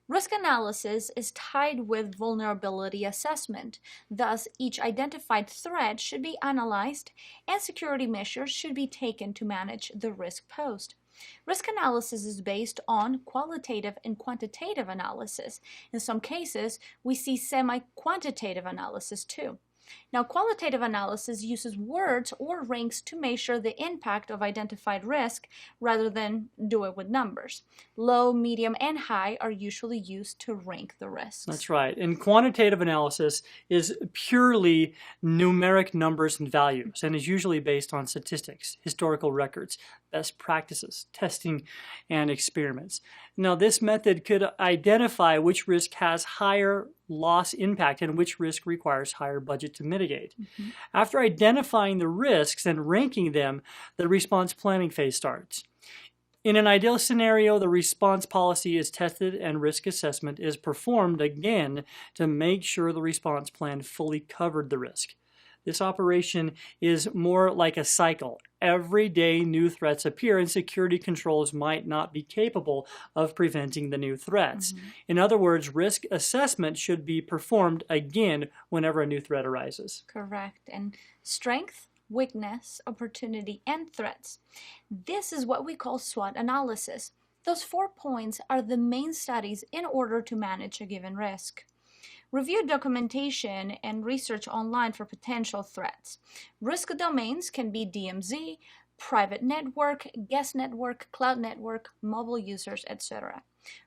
Risk analysis is tied with vulnerability assessment. Thus, each identified threat should be analyzed and security measures should be taken to manage the risk posed. Risk analysis is based on qualitative and quantitative analysis. In some cases, we see semi-quantitative analysis too. Now, qualitative analysis uses words or ranks to measure the impact of identified risk rather than do it with numbers. Low, medium, and high are usually used to rank the risks. That's right. And quantitative analysis is purely numeric numbers and values and is usually based on statistics, historical records, best practices, testing, and experiments. Now, this method could identify which risk has higher loss impact and which risk requires higher budget to mitigate. After identifying the risks and ranking them, the response planning phase starts. In an ideal scenario, the response policy is tested and risk assessment is performed again to make sure the response plan fully covered the risk. This operation is more like a cycle. Every day new threats appear and security controls might not be capable of preventing the new threats. In other words, risk assessment should be performed again whenever a new threat arises. Correct. And strength, weakness, opportunity, and threats. This is what we call SWOT analysis. Those 4 points are the main studies in order to manage a given risk. Review documentation and research online for potential threats. Risk domains can be DMZ, private network, guest network, cloud network, mobile users, etc.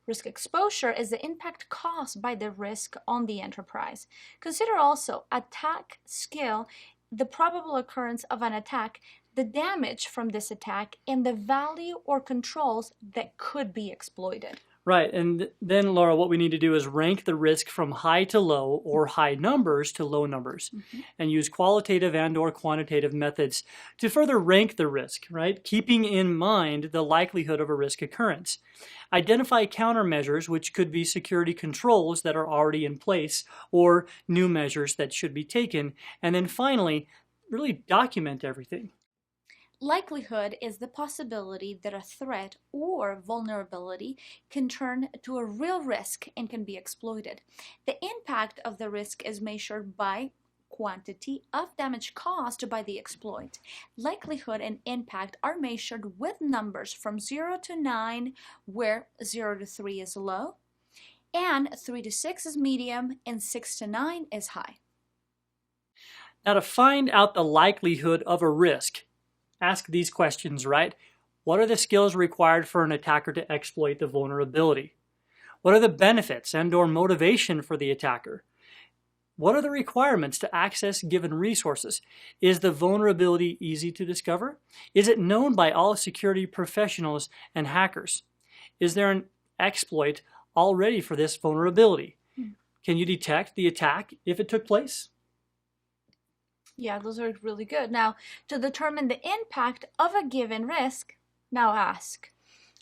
Risk exposure is the impact caused by the risk on the enterprise. Consider also attack skill, the probable occurrence of an attack, the damage from this attack, and the value or controls that could be exploited. Right, and then, Laura, what we need to do is rank the risk from high to low or high numbers to low numbers and use qualitative and or quantitative methods to further rank the risk, right? Keeping in mind the likelihood of a risk occurrence. Identify countermeasures, which could be security controls that are already in place or new measures that should be taken. And then finally, really document everything. Likelihood is the possibility that a threat or vulnerability can turn to a real risk and can be exploited. The impact of the risk is measured by quantity of damage caused by the exploit. Likelihood and impact are measured with numbers from 0 to 9, where 0 to 3 is low, and 3 to 6 is medium, and 6 to 9 is high. Now, to find out the likelihood of a risk, ask these questions, right? What are the skills required for an attacker to exploit the vulnerability? What are the benefits and or motivation for the attacker? What are the requirements to access given resources? Is the vulnerability easy to discover? Is it known by all security professionals and hackers? Is there an exploit already for this vulnerability? Can you detect the attack if it took place? Yeah, those are really good. Now, to determine the impact of a given risk, now ask,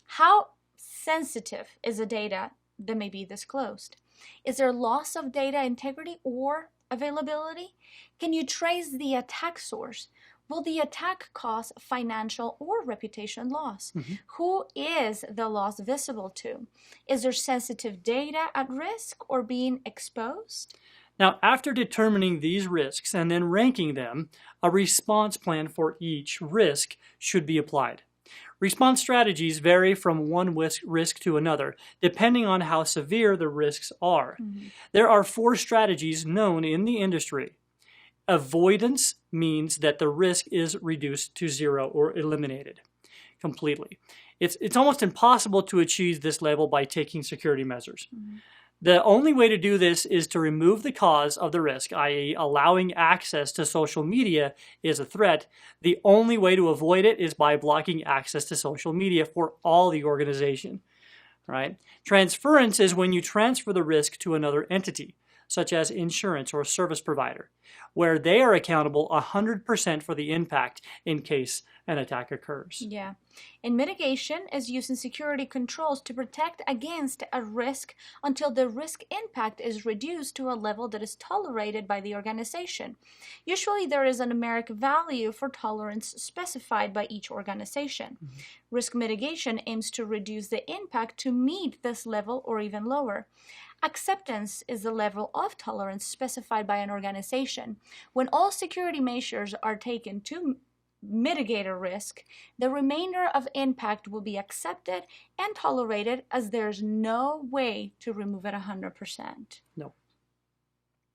how sensitive is the data that may be disclosed? Is there loss of data integrity or availability? Can you trace the attack source? Will the attack cause financial or reputation loss? Who is the loss visible to? Is there sensitive data at risk or being exposed? Now, after determining these risks and then ranking them, a response plan for each risk should be applied. Response strategies vary from one risk to another, depending on how severe the risks are. There are 4 strategies known in the industry. Avoidance means that the risk is reduced to 0 or eliminated completely. It's almost impossible to achieve this level by taking security measures. The only way to do this is to remove the cause of the risk, i.e. allowing access to social media is a threat. The only way to avoid it is by blocking access to social media for all the organization, right? Transference is when you transfer the risk to another entity. such as insurance or a service provider, where they are accountable 100% for the impact in case an attack occurs. Yeah. And mitigation is using security controls to protect against a risk until the risk impact is reduced to a level that is tolerated by the organization. Usually there is a numeric value for tolerance specified by each organization. Mm-hmm. Risk mitigation aims to reduce the impact to meet this level or even lower. Acceptance is the level of tolerance specified by an organization. When all security measures are taken to mitigate a risk, the remainder of impact will be accepted and tolerated as there's no way to remove it 100%. No.